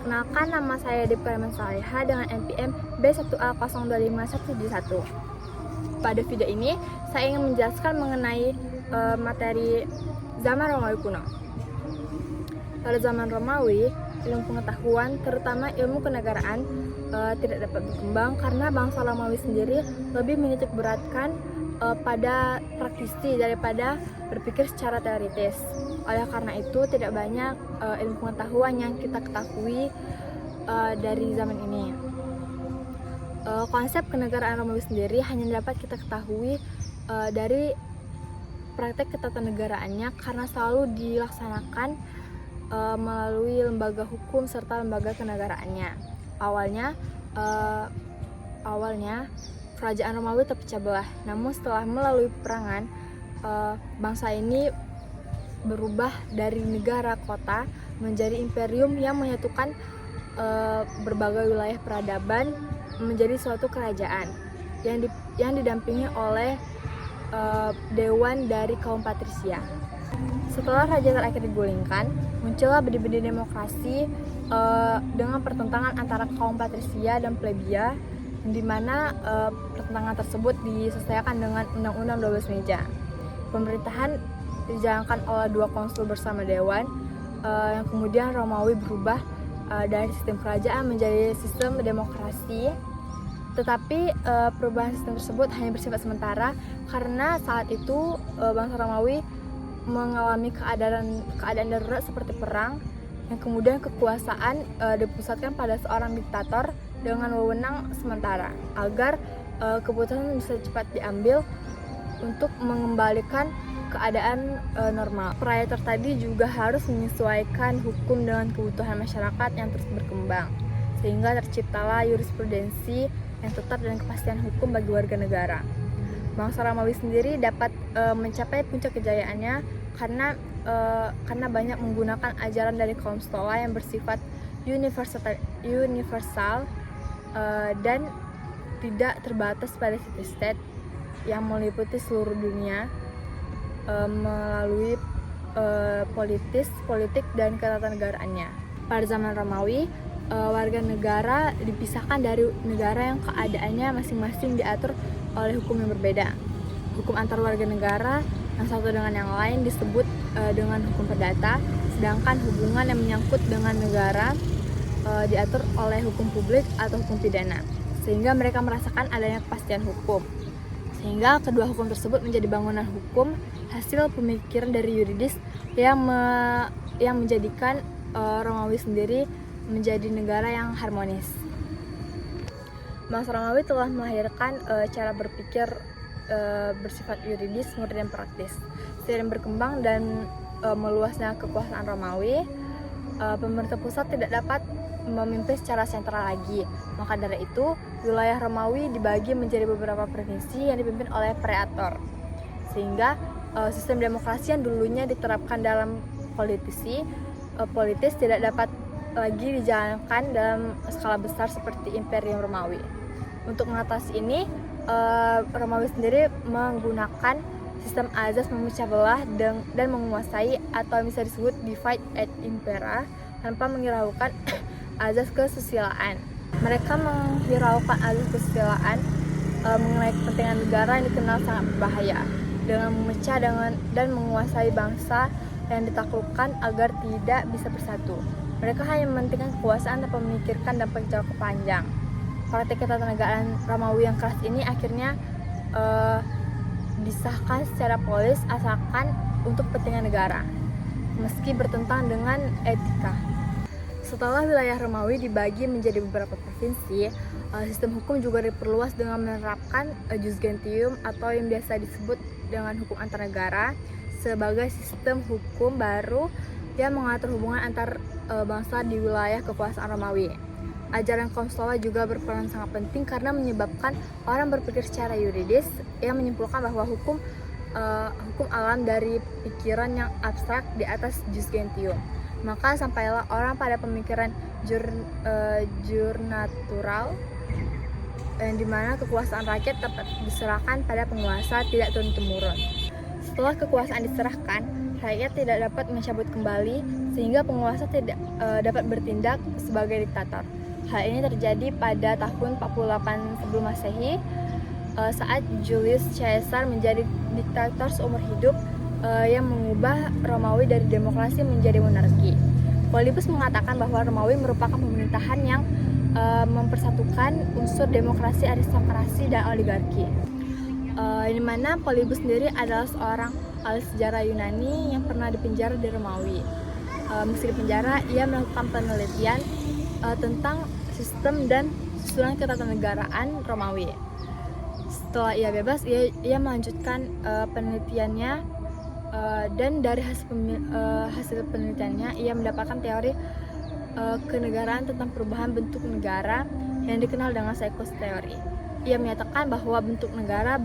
Perkenalkan, nama saya Deep Karman Saleha dengan NPM B1A025171. Pada video ini, saya ingin menjelaskan mengenai materi zaman Romawi kuno. Pada zaman Romawi, ilmu pengetahuan, terutama ilmu kenegaraan, tidak dapat berkembang karena bangsa Romawi sendiri lebih menitik beratkan pada praktisi daripada berpikir secara teoritis. Oleh karena itu, tidak banyak ilmu pengetahuan yang kita ketahui dari zaman ini. Konsep kenegaraan Romawi sendiri hanya dapat kita ketahui dari praktek ketanegaraannya karena selalu dilaksanakan melalui lembaga hukum serta lembaga kenegaraannya. Awalnya kerajaan Romawi terpecah belah, namun setelah melalui peperangan, bangsa ini berubah dari negara kota menjadi imperium yang menyatukan berbagai wilayah peradaban menjadi suatu kerajaan yang didampingi oleh dewan dari kaum patrisia. Setelah raja terakhir digulingkan, muncullah benih-benih demokrasi dengan pertentangan antara kaum patrisia dan plebia, di mana pertentangan tersebut diselesaikan dengan Undang-Undang 12 Meja. Pemerintahan dijalankan oleh dua konsul bersama dewan, yang kemudian Romawi berubah dari sistem kerajaan menjadi sistem demokrasi. Tetapi perubahan sistem tersebut hanya bersifat sementara karena saat itu bangsa Romawi mengalami keadaan darurat seperti perang, yang kemudian kekuasaan dipusatkan pada seorang diktator dengan wewenang sementara agar keputusan bisa cepat diambil untuk mengembalikan keadaan normal. Perayaan tadi juga harus menyesuaikan hukum dengan kebutuhan masyarakat yang terus berkembang, sehingga terciptalah jurisprudensi yang tetap dan kepastian hukum bagi warga negara. Bangsa Romawi sendiri dapat mencapai puncak kejayaannya karena banyak menggunakan ajaran dari kaum Stoa yang bersifat universal dan tidak terbatas pada city-state yang meliputi seluruh dunia melalui politik dan ketatanegaraan-nya. Pada zaman Romawi, warga negara dipisahkan dari negara yang keadaannya masing-masing diatur oleh hukum yang berbeda. Hukum antar warga negara yang satu dengan yang lain disebut dengan hukum perdata, sedangkan hubungan yang menyangkut dengan negara diatur oleh hukum publik atau hukum pidana, sehingga mereka merasakan adanya kepastian hukum. Sehingga kedua hukum tersebut menjadi bangunan hukum hasil pemikiran dari yuridis yang menjadikan Romawi sendiri menjadi negara yang harmonis. Bangsa Romawi telah melahirkan cara berpikir bersifat yuridis, murni dan praktis. Seiring berkembang dan meluasnya kekuasaan Romawi, pemerintah pusat tidak dapat memimpin secara sentral lagi. Maka dari itu, wilayah Romawi dibagi menjadi beberapa provinsi yang dipimpin oleh praetor. Sehingga sistem demokrasi yang dulunya diterapkan dalam politis tidak dapat lagi dijalankan dalam skala besar seperti Imperium Romawi. Untuk mengatasi ini, Romawi sendiri menggunakan sistem azas memecah belah dan menguasai atau bisa disebut divide et impera tanpa menghiraukan azas kesusilaan. Mereka menghiraukan azas kesusilaan mengenai kepentingan negara yang dikenal sangat berbahaya dengan memecah dan menguasai bangsa yang ditaklukkan agar tidak bisa bersatu. Mereka hanya mementingkan kekuasaan tanpa memikirkan dampak jangka panjang. Praktik ketatanegaraan Romawi yang keras ini akhirnya disahkan secara polis asalkan untuk kepentingan negara, meski bertentangan dengan etika. Setelah wilayah Romawi dibagi menjadi beberapa provinsi, sistem hukum juga diperluas dengan menerapkan jus gentium atau yang biasa disebut dengan hukum antar negara sebagai sistem hukum baru yang mengatur hubungan antar bangsa di wilayah kekuasaan Romawi. Ajaran kaum Stoa juga berperan sangat penting karena menyebabkan orang berpikir secara yuridis yang menyimpulkan bahwa hukum alam dari pikiran yang abstrak di atas jus gentium. Maka sampailah orang pada pemikiran jurnatural, yang dimana kekuasaan rakyat dapat diserahkan pada penguasa tidak turun-temurun. Setelah kekuasaan diserahkan, rakyat tidak dapat mencabut kembali sehingga penguasa tidak dapat bertindak sebagai diktator. Hal ini terjadi pada tahun 48 sebelum Masehi saat Julius Caesar menjadi diktator seumur hidup yang mengubah Romawi dari demokrasi menjadi monarki. Polybus mengatakan bahwa Romawi merupakan pemerintahan yang mempersatukan unsur demokrasi, aristokrasi, dan oligarki. Di mana Polybus sendiri adalah seorang ahli sejarah Yunani yang pernah dipenjara di Romawi. Meski di penjara, ia melakukan penelitian tentang sistem dan susunan ketatanegaraan Romawi. Setelah ia bebas, ia melanjutkan penelitiannya dan dari hasil penelitiannya ia mendapatkan teori kenegaraan tentang perubahan bentuk negara yang dikenal dengan Psychos teori. Ia menyatakan bahwa bentuk negara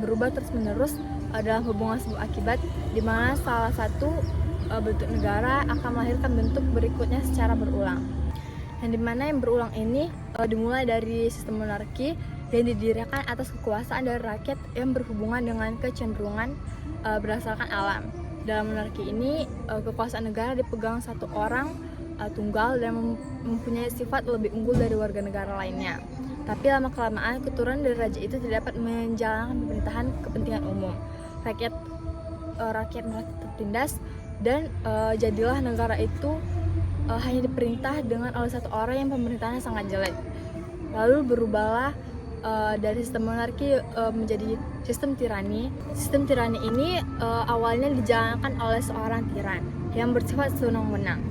berubah terus-menerus dalam hubungan sebab akibat, di mana salah satu bentuk negara akan melahirkan bentuk berikutnya secara berulang. Yang dimana yang berulang ini dimulai dari sistem monarki yang didirikan atas kekuasaan dari rakyat yang berhubungan dengan kecenderungan berdasarkan alam. Dalam monarki ini, kekuasaan negara dipegang satu orang tunggal dan mempunyai sifat lebih unggul dari warga negara lainnya. Tapi lama-kelamaan keturunan dari raja itu tidak dapat menjalankan pemerintahan kepentingan umum. Rakyat merasa tertindas dan jadilah negara itu hanya diperintah dengan oleh satu orang yang pemerintahannya sangat jelek. Lalu berubahlah dari sistem monarki menjadi sistem tirani. Sistem tirani ini awalnya dijalankan oleh seorang tiran yang bersifat sewenang-wenang,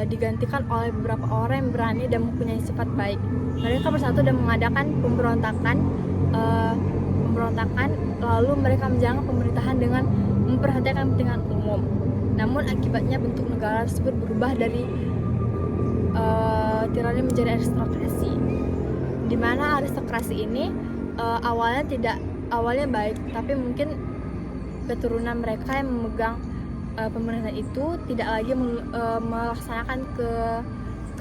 digantikan oleh beberapa orang yang berani dan mempunyai sifat baik. Mereka bersatu dan mengadakan pemberontakan, lalu mereka menjalankan pemerintahan dengan memperhatikan kepentingan umum. Namun akibatnya bentuk negara tersebut berubah dari tirani menjadi aristokrasi, di mana aristokrasi ini awalnya baik, tapi mungkin keturunan mereka yang memegang pemerintahan itu tidak lagi melaksanakan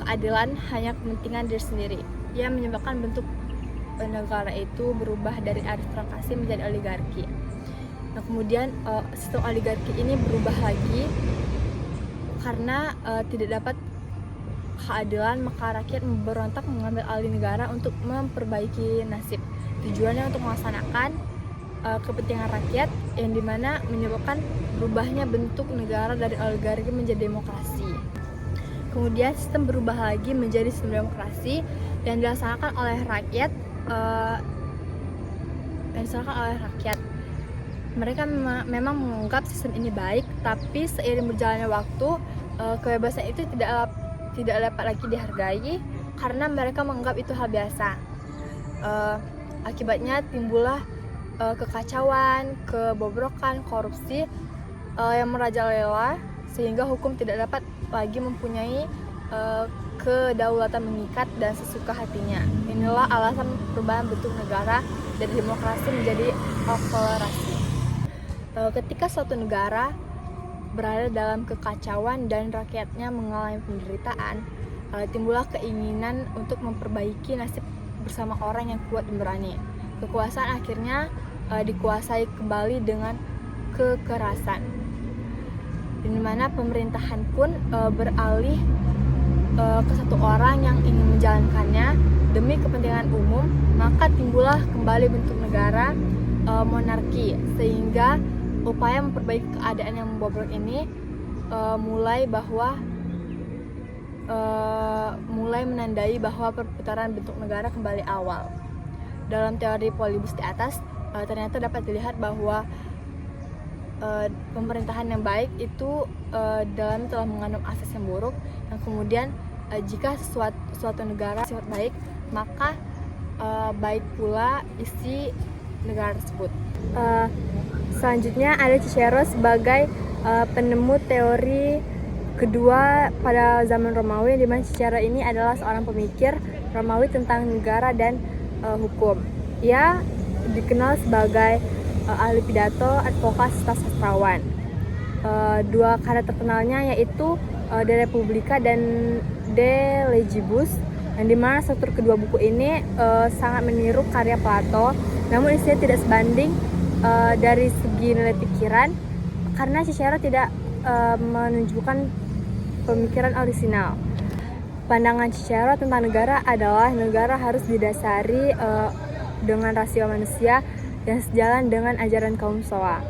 keadilan, hanya kepentingan diri sendiri, yang menyebabkan bentuk negara itu berubah dari aristokrasi menjadi oligarki. Nah, kemudian sistem oligarki ini berubah lagi karena tidak dapat keadilan, maka rakyat memberontak mengambil alih negara untuk memperbaiki nasib. Tujuannya untuk melaksanakan kepentingan rakyat, yang dimana menyebabkan berubahnya bentuk negara dari oligarki menjadi demokrasi. Kemudian sistem berubah lagi menjadi sistem demokrasi yang dilaksanakan oleh rakyat. Mereka memang menganggap sistem ini baik, tapi seiring berjalannya waktu, kebebasan itu tidak dapat lagi dihargai karena mereka menganggap itu hal biasa. Akibatnya timbullah kekacauan, kebobrokan, korupsi yang merajalela, sehingga hukum tidak dapat lagi mempunyai kedaulatan mengikat dan sesuka hatinya. Inilah alasan perubahan bentuk negara dari demokrasi menjadi autokrasi. Ketika suatu negara berada dalam kekacauan dan rakyatnya mengalami penderitaan, timbullah keinginan untuk memperbaiki nasib bersama orang yang kuat dan berani. Kekuasaan akhirnya dikuasai kembali dengan kekerasan, di mana pemerintahan pun beralih ke satu orang yang ingin menjalankannya demi kepentingan umum, maka timbullah kembali bentuk negara monarki, sehingga upaya memperbaiki keadaan yang bobrok ini mulai menandai bahwa perputaran bentuk negara kembali awal. Dalam teori Polybus di atas, ternyata dapat dilihat bahwa pemerintahan yang baik itu dalam telah mengandung asas yang buruk, yang kemudian jika suatu negara sifat baik, maka baik pula isi negara tersebut. Selanjutnya ada Cicero sebagai penemu teori kedua pada zaman Romawi, di mana Cicero ini adalah seorang pemikir Romawi tentang negara dan hukum. Ia dikenal sebagai ahli pidato, advokat, serta sastrawan. Dua karya terkenalnya yaitu De Republica dan De Legibus, yang dimana struktur kedua buku ini sangat meniru karya Plato, namun isinya tidak sebanding dari segi nilai pikiran, karena Cicero tidak menunjukkan pemikiran orisinal. Pandangan Cicero tentang negara adalah negara harus didasari dengan rasio manusia yang sejalan dengan ajaran kaum Stoa.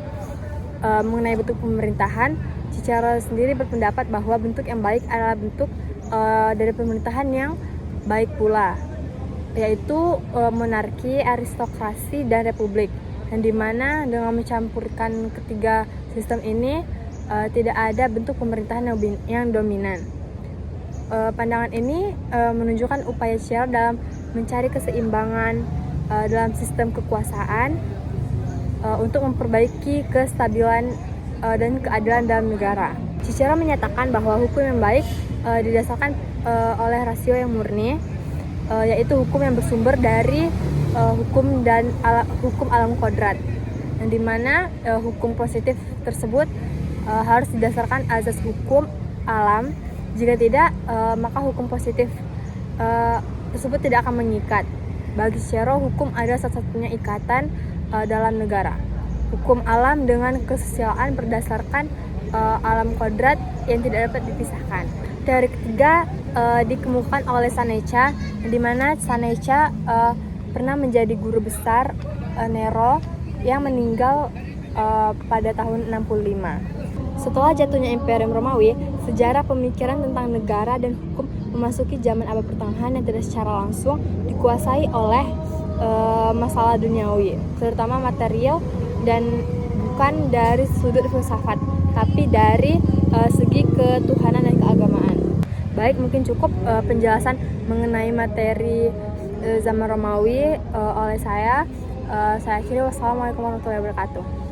Mengenai bentuk pemerintahan, Cicero sendiri berpendapat bahwa bentuk yang baik adalah bentuk dari pemerintahan yang baik pula, yaitu monarki, aristokrasi, dan republik. Dan dimana dengan mencampurkan ketiga sistem ini tidak ada bentuk pemerintahan yang dominan. Pandangan ini menunjukkan upaya Cicero dalam mencari keseimbangan dalam sistem kekuasaan untuk memperbaiki kestabilan dan keadilan dalam negara. Cicero menyatakan bahwa hukum yang baik didasarkan oleh rasio yang murni, yaitu hukum yang bersumber dari hukum alam kodrat, yang dimana hukum positif tersebut harus didasarkan azas hukum alam. Jika tidak, maka hukum positif tersebut tidak akan mengikat. Bagi Cicero, hukum adalah satu-satunya ikatan dalam negara. Hukum alam dengan kesusilaan berdasarkan alam kodrat yang tidak dapat dipisahkan. Teori ketiga dikemukakan oleh Seneca, di mana Seneca pernah menjadi guru besar Nero yang meninggal pada tahun 65. Setelah jatuhnya Imperium Romawi, sejarah pemikiran tentang negara dan hukum memasuki zaman abad pertengahan yang tidak secara langsung dikuasai oleh masalah duniawi, terutama material, dan bukan dari sudut filsafat, tapi dari segi ketuhanan dan keagamaan. Baik, mungkin cukup penjelasan mengenai materi zaman Romawi oleh saya. Saya akhiri, wassalamualaikum warahmatullahi wabarakatuh.